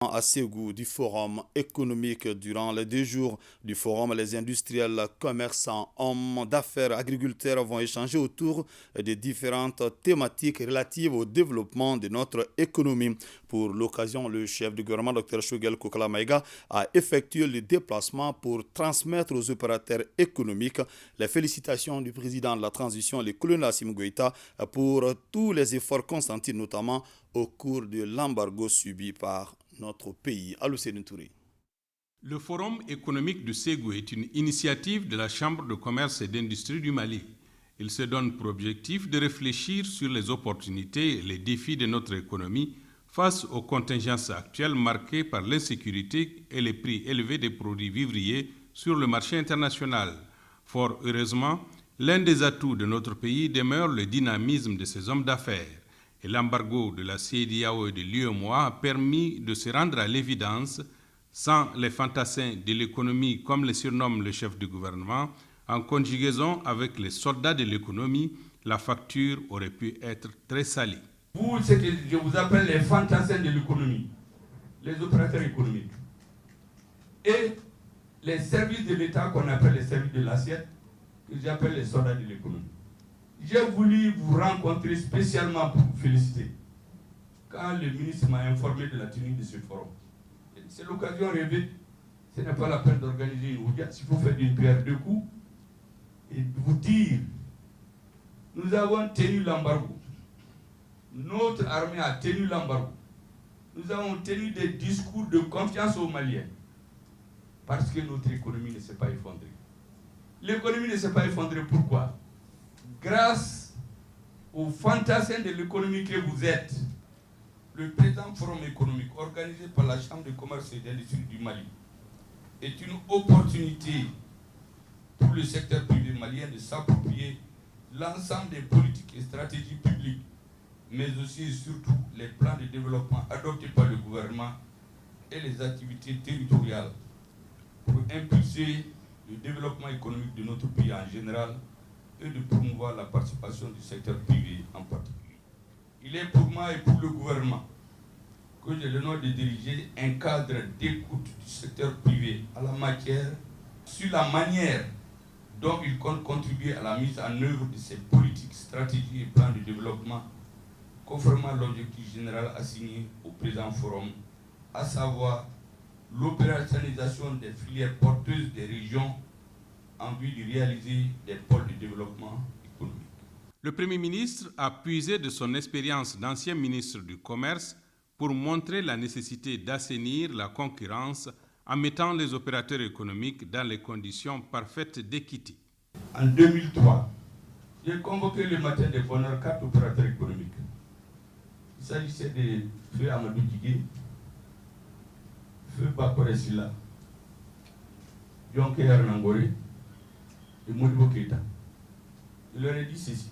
À Ségou du Forum économique durant les 2 jours du Forum, les industriels, commerçants, hommes d'affaires, agriculteurs vont échanger autour des différentes thématiques relatives au développement de notre économie. Pour l'occasion, le chef du gouvernement, Dr Choguel Kokala Maïga, a effectué le déplacement pour transmettre aux opérateurs économiques les félicitations du président de la transition, le colonel Assimi Goïta, pour tous les efforts consentis, notamment au cours de l'embargo subi par notre pays. Alou Touré. Le Forum économique de Ségou est une initiative de la Chambre de commerce et d'industrie du Mali. Il se donne pour objectif de réfléchir sur les opportunités et les défis de notre économie face aux contingences actuelles marquées par l'insécurité et les prix élevés des produits vivriers sur le marché international. Fort heureusement, l'un des atouts de notre pays demeure le dynamisme de ses hommes d'affaires. Et l'embargo de la CEDEAO et de l'UEMOA a permis de se rendre à l'évidence, sans les fantassins de l'économie comme le surnomme le chef du gouvernement, en conjugaison avec les soldats de l'économie, la facture aurait pu être très salée. Vous, ce que je vous appelle les fantassins de l'économie, les opérateurs économiques, et les services de l'État qu'on appelle les services de l'assiette, que j'appelle les soldats de l'économie. J'ai voulu vous rencontrer spécialement pour vous féliciter. Quand le ministre m'a informé de la tenue de ce forum, c'est l'occasion rêvée. Ce n'est pas la peine d'organiser une audience. Il faut faire d'une pierre deux coups et vous dire, nous avons tenu l'embargo. Notre armée a tenu l'embargo. Nous avons tenu des discours de confiance aux Maliens parce que notre économie ne s'est pas effondrée. L'économie ne s'est pas effondrée, pourquoi? Grâce aux fantassins de l'économie que vous êtes, le présent forum économique organisé par la Chambre de commerce et d'industrie du Mali est une opportunité pour le secteur privé malien de s'approprier l'ensemble des politiques et stratégies publiques, mais aussi et surtout les plans de développement adoptés par le gouvernement et les activités territoriales pour impulser le développement économique de notre pays en général et de promouvoir la participation du secteur privé en particulier. Il est pour moi et pour le gouvernement que j'ai l'honneur de diriger un cadre d'écoute du secteur privé à la matière sur la manière dont il compte contribuer à la mise en œuvre de ces politiques, stratégies et plans de développement conformément à l'objectif général assigné au présent forum, à savoir l'opérationnalisation des filières porteuses des régions en vue de réaliser des pôles de développement économique. Le Premier ministre a puisé de son expérience d'ancien ministre du Commerce pour montrer la nécessité d'assainir la concurrence en mettant les opérateurs économiques dans les conditions parfaites d'équité. En 2003, j'ai convoqué le matin de bonne heure 4 opérateurs économiques. Il s'agissait de Feu Amadou Djigé, Feu Bakore Silla, Yonke Nangore et Modibo Keita. Je leur ai dit ceci.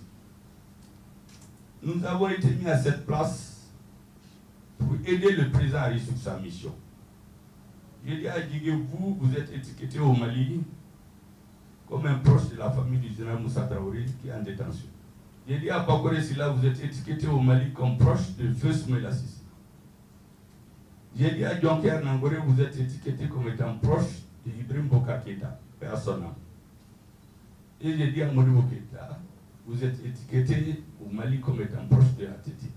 Nous avons été mis à cette place pour aider le président à réussir sa mission. J'ai dit à Djigé, vous êtes étiqueté au Mali comme un proche de la famille du général Moussa Traoré qui est en détention. J'ai dit à Bakore Silla, vous êtes étiqueté au Mali comme proche de Feu Soumaïla Cissé. J'ai dit à Jonker Nangore, vous êtes étiqueté comme étant proche de Ibrahim Bokar Keita, personne. Et j'ai dit à Modibo Keita, vous êtes étiqueté au Mali comme étant proche de ATT.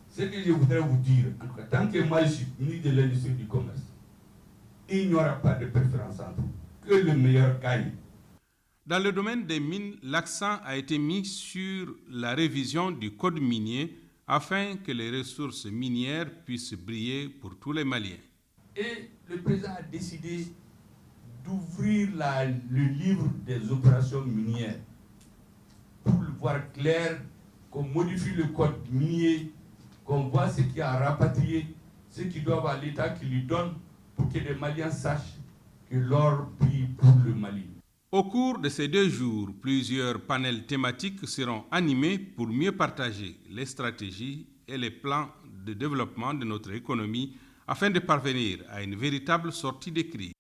Ce que je voudrais vous dire, en tout cas, tant que moi je suis ministre de l'industrie du commerce, il n'y aura pas de préférence entre vous. Que le meilleur gagne. Dans le domaine des mines, l'accent a été mis sur la révision du code minier afin que les ressources minières puissent briller pour tous les Maliens. Et le président a décidé d'ouvrir le livre des opérations minières pour le voir clair, qu'on modifie le code minier, qu'on voit ce qu'il y a à rapatrier, ce qu'ils doivent à l'État qui lui donne pour que les Maliens sachent que l'or brille pour le Mali. Au cours de ces 2 jours, plusieurs panels thématiques seront animés pour mieux partager les stratégies et les plans de développement de notre économie afin de parvenir à une véritable sortie de crise.